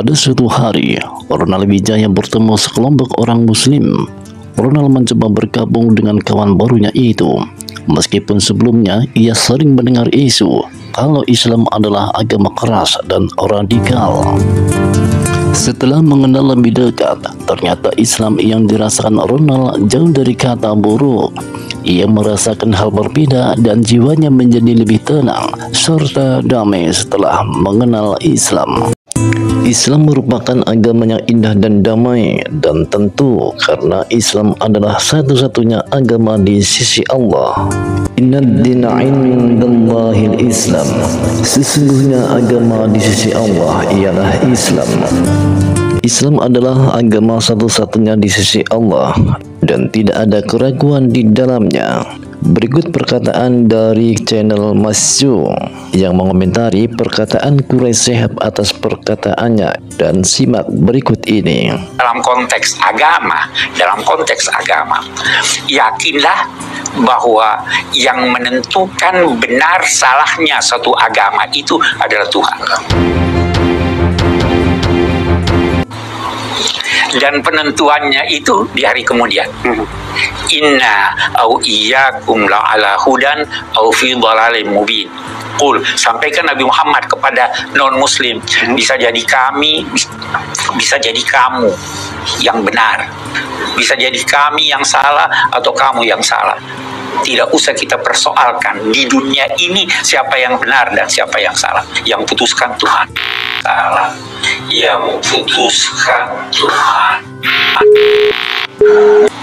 Pada suatu hari, Ronald Wijaya bertemu sekelompok orang Muslim. Ronald mencoba bergabung dengan kawan barunya itu, meskipun sebelumnya ia sering mendengar isu kalau Islam adalah agama keras dan radikal. Setelah mengenal lebih dekat, ternyata Islam yang dirasakan Ronald jauh dari kata buruk. Ia merasakan hal berbeda dan jiwanya menjadi lebih tenang serta damai setelah mengenal Islam. Islam merupakan agama yang indah dan damai, dan tentu karena Islam adalah satu-satunya agama di sisi Allah. Innad dina indallahil Islam. Sesungguhnya agama di sisi Allah ialah Islam. Islam adalah agama satu-satunya di sisi Allah dan tidak ada keraguan di dalamnya. Berikut perkataan dari channel Masyu yang mengomentari perkataan Quraisy Shihab atas perkataannya, dan simak berikut ini. Dalam konteks agama, yakinlah bahwa yang menentukan benar salahnya satu agama itu adalah Tuhan. Dan penentuannya itu di hari kemudian. Inna au iyyakum la'ala hudan au fi dhalalim mubin. Qul, sampaikan Nabi Muhammad kepada non muslim, bisa jadi kami, bisa jadi kamu yang benar, bisa jadi kami yang salah atau kamu yang salah. Tidak usah kita persoalkan di dunia ini siapa yang benar dan siapa yang salah. Yang putuskan Tuhan. Salah. Yang putuskan Tuhan.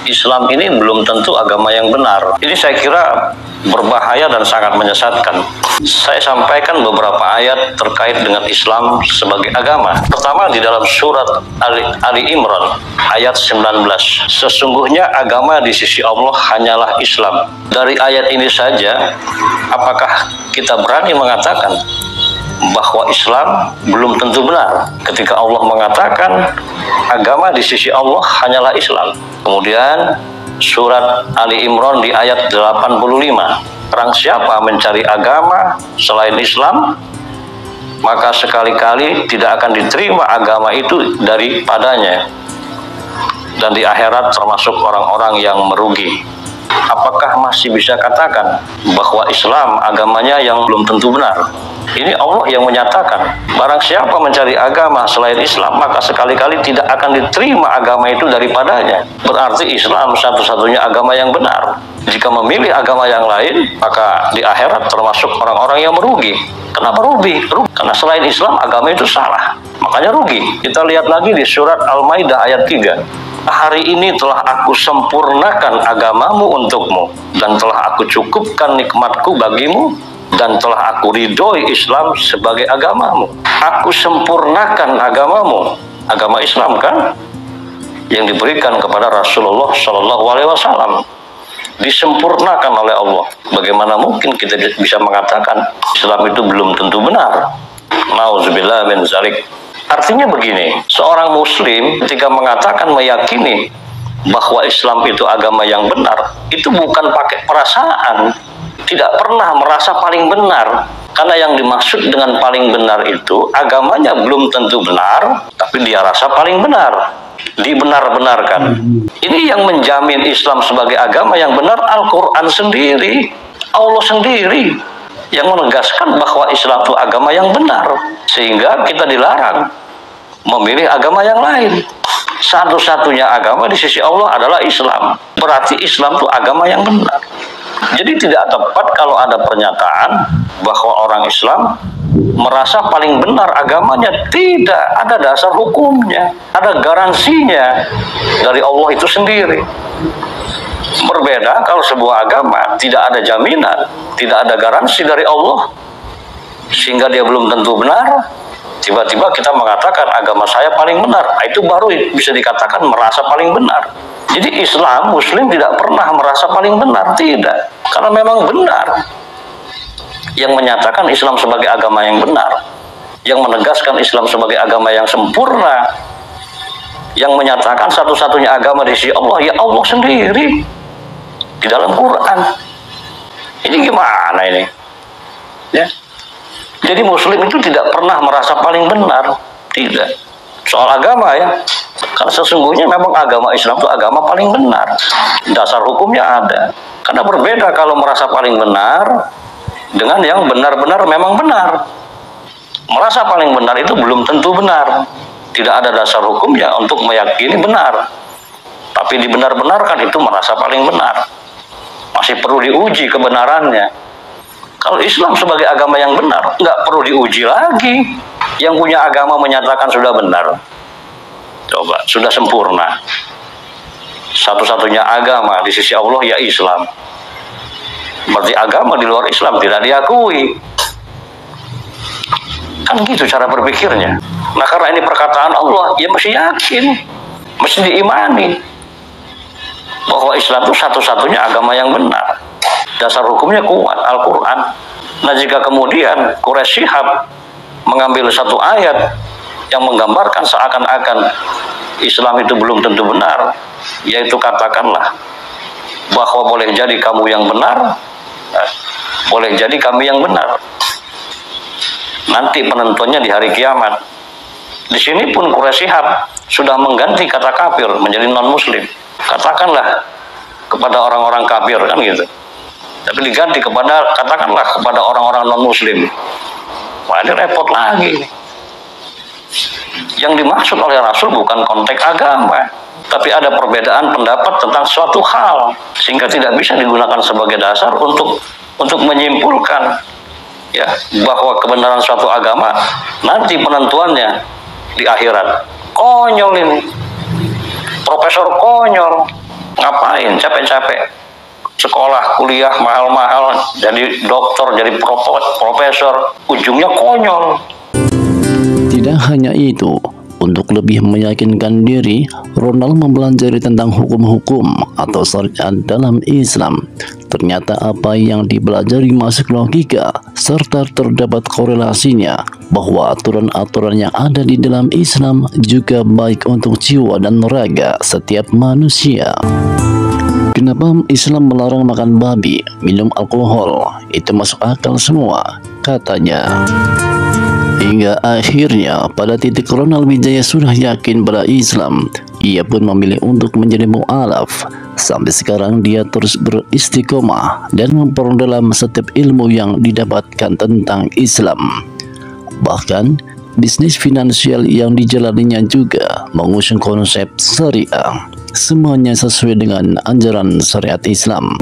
Islam ini belum tentu agama yang benar. Ini saya kira berbahaya dan sangat menyesatkan. Saya sampaikan beberapa ayat terkait dengan Islam sebagai agama. Pertama, di dalam surat Ali Imran ayat 19. Sesungguhnya agama di sisi Allah hanyalah Islam. Dari ayat ini saja, apakah kita berani mengatakan bahwa Islam belum tentu benar ketika Allah mengatakan agama di sisi Allah hanyalah Islam? Kemudian surat Ali Imran di ayat 85, barang siapa mencari agama selain Islam, maka sekali-kali tidak akan diterima agama itu daripadanya, dan di akhirat termasuk orang-orang yang merugi. Apakah masih bisa katakan bahwa Islam agamanya yang belum tentu benar? Ini Allah yang menyatakan, barang siapa mencari agama selain Islam, maka sekali-kali tidak akan diterima agama itu daripadanya. Berarti Islam satu-satunya agama yang benar. Jika memilih agama yang lain, maka di akhirat termasuk orang-orang yang merugi. Kenapa rugi? Karena selain Islam agama itu salah, makanya rugi. Kita lihat lagi di surat Al-Maidah ayat 3. Hari ini telah aku sempurnakan agamamu untukmu, dan telah aku cukupkan nikmatku bagimu, dan telah aku ridhoi Islam sebagai agamamu. Aku sempurnakan agamamu, agama Islam kan, yang diberikan kepada Rasulullah SAW, disempurnakan oleh Allah. Bagaimana mungkin kita bisa mengatakan Islam itu belum tentu benar? Nauzubillah min zalik. Artinya begini, seorang muslim ketika mengatakan meyakini bahwa Islam itu agama yang benar, itu bukan pakai perasaan, tidak pernah merasa paling benar. Karena yang dimaksud dengan paling benar itu agamanya belum tentu benar, tapi dia rasa paling benar, dibenar-benarkan. Ini yang menjamin Islam sebagai agama yang benar, Al-Quran sendiri, Allah sendiri yang menegaskan bahwa Islam itu agama yang benar, sehingga kita dilarang memilih agama yang lain. Satu-satunya agama di sisi Allah adalah Islam. Berarti Islam itu agama yang benar. Jadi tidak tepat kalau ada pernyataan bahwa orang Islam merasa paling benar agamanya. Tidak ada dasar hukumnya, ada garansinya dari Allah itu sendiri. Berbeda kalau sebuah agama tidak ada jaminan, tidak ada garansi dari Allah, sehingga dia belum tentu benar. Tiba-tiba kita mengatakan agama saya paling benar, itu baru bisa dikatakan merasa paling benar. Jadi Islam, Muslim tidak pernah merasa paling benar, tidak, karena memang benar. Yang menyatakan Islam sebagai agama yang benar, yang menegaskan Islam sebagai agama yang sempurna, yang menyatakan satu-satunya agama di sisi Allah, ya Allah sendiri di dalam Quran. Ini gimana ini? Ya. Jadi Muslim itu tidak pernah merasa paling benar, tidak. soal agama ya. Karena sesungguhnya memang agama Islam itu agama paling benar. Dasar hukumnya ada. Karena berbeda kalau merasa paling benar dengan yang benar-benar memang benar. Merasa paling benar itu belum tentu benar. Tidak ada dasar hukumnya untuk meyakini benar. Tapi dibenar-benarkan itu merasa paling benar. Masih perlu diuji kebenarannya. Kalau Islam sebagai agama yang benar, nggak perlu diuji lagi. Yang punya agama menyatakan sudah benar. Coba, sudah sempurna. Satu-satunya agama di sisi Allah ya Islam. Berarti agama di luar Islam tidak diakui. Kan gitu cara berpikirnya. Nah karena ini perkataan Allah, ya mesti yakin, mesti diimani bahwa Islam itu satu-satunya agama yang benar. Dasar hukumnya kuat, Al-Quran. Nah jika kemudian Quraisy Shihab mengambil satu ayat yang menggambarkan seakan-akan Islam itu belum tentu benar, yaitu katakanlah bahwa boleh jadi kamu yang benar, boleh jadi kami yang benar. Nanti penentuannya di hari kiamat. Di sini pun Quraisy Shihab sudah mengganti kata kafir menjadi non-muslim. Katakanlah kepada orang-orang kafir, kan gitu. Tapi diganti kepada, katakanlah kepada orang-orang non-muslim. Wah, ini repot lagi. Yang dimaksud oleh Rasul bukan konteks agama, tapi ada perbedaan pendapat tentang suatu hal, sehingga tidak bisa digunakan sebagai dasar untuk menyimpulkan ya bahwa kebenaran suatu agama nanti penentuannya di akhirat. Konyol ini. Profesor konyol. Ngapain capek-capek sekolah, kuliah mahal-mahal, jadi dokter, jadi profesor, ujungnya konyol. Tidak hanya itu, untuk lebih meyakinkan diri, Ronald mempelajari tentang hukum-hukum atau syariat dalam Islam. Ternyata apa yang dipelajari masuk logika, serta terdapat korelasinya bahwa aturan-aturan yang ada di dalam Islam juga baik untuk jiwa dan raga setiap manusia. Kenapa Islam melarang makan babi, minum alkohol? Itu masuk akal semua, katanya. Hingga akhirnya pada titik Ronald Wijaya sudah yakin pada Islam, ia pun memilih untuk menjadi mu'alaf. Sampai sekarang dia terus beristiqomah dan memperdalam setiap ilmu yang didapatkan tentang Islam. Bahkan bisnis finansial yang dijalaninya juga mengusung konsep syariah. Semuanya sesuai dengan ajaran syariat Islam.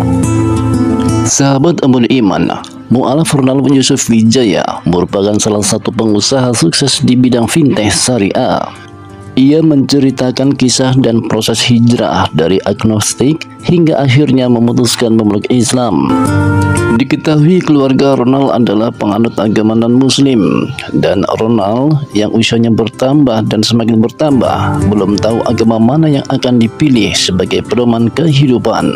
Sahabat Amun Iman, mu'alaf Ronald Yusuf Wijaya merupakan salah satu pengusaha sukses di bidang fintech syariah. Ia menceritakan kisah dan proses hijrah dari agnostik hingga akhirnya memutuskan memeluk Islam. Diketahui keluarga Ronald adalah penganut agama non-muslim, dan Ronald yang usianya bertambah dan semakin bertambah belum tahu agama mana yang akan dipilih sebagai pedoman kehidupan.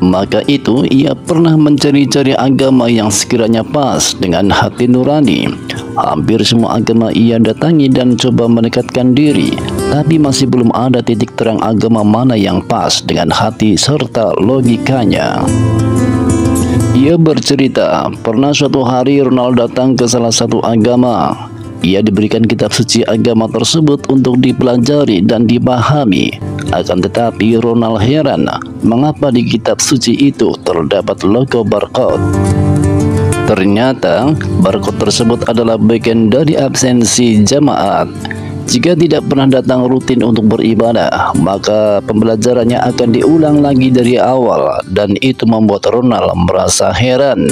Maka itu ia pernah mencari-cari agama yang sekiranya pas dengan hati nurani. Hampir semua agama ia datangi dan coba mendekatkan diri, tapi masih belum ada titik terang agama mana yang pas dengan hati serta logikanya. Ia bercerita, pernah suatu hari Ronald datang ke salah satu agama. Ia diberikan kitab suci agama tersebut untuk dipelajari dan dipahami. Akan tetapi Ronald heran, mengapa di kitab suci itu terdapat logo barcode. Ternyata barcode tersebut adalah bagian dari absensi jamaat. Jika tidak pernah datang rutin untuk beribadah, maka pembelajarannya akan diulang lagi dari awal, dan itu membuat Ronald merasa heran.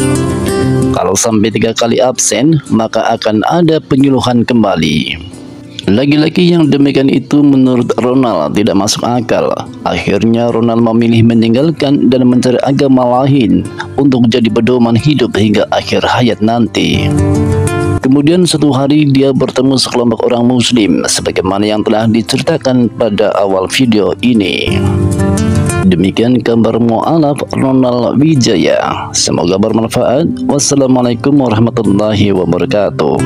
Kalau sampai 3 kali absen, maka akan ada penyuluhan kembali. Lagi-lagi yang demikian itu menurut Ronald tidak masuk akal. Akhirnya Ronald memilih meninggalkan dan mencari agama lain untuk jadi pedoman hidup hingga akhir hayat nanti. Kemudian suatu hari dia bertemu sekelompok orang muslim sebagaimana yang telah diceritakan pada awal video ini. Demikian kabar mu'alaf Ronald Wijaya. Semoga bermanfaat. Wassalamualaikum warahmatullahi wabarakatuh.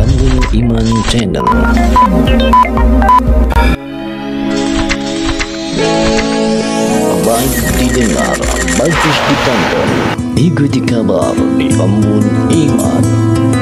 Amun Iman Channel. Baik didengar, bagus ditonton. Ikuti kabar di Embun Iman.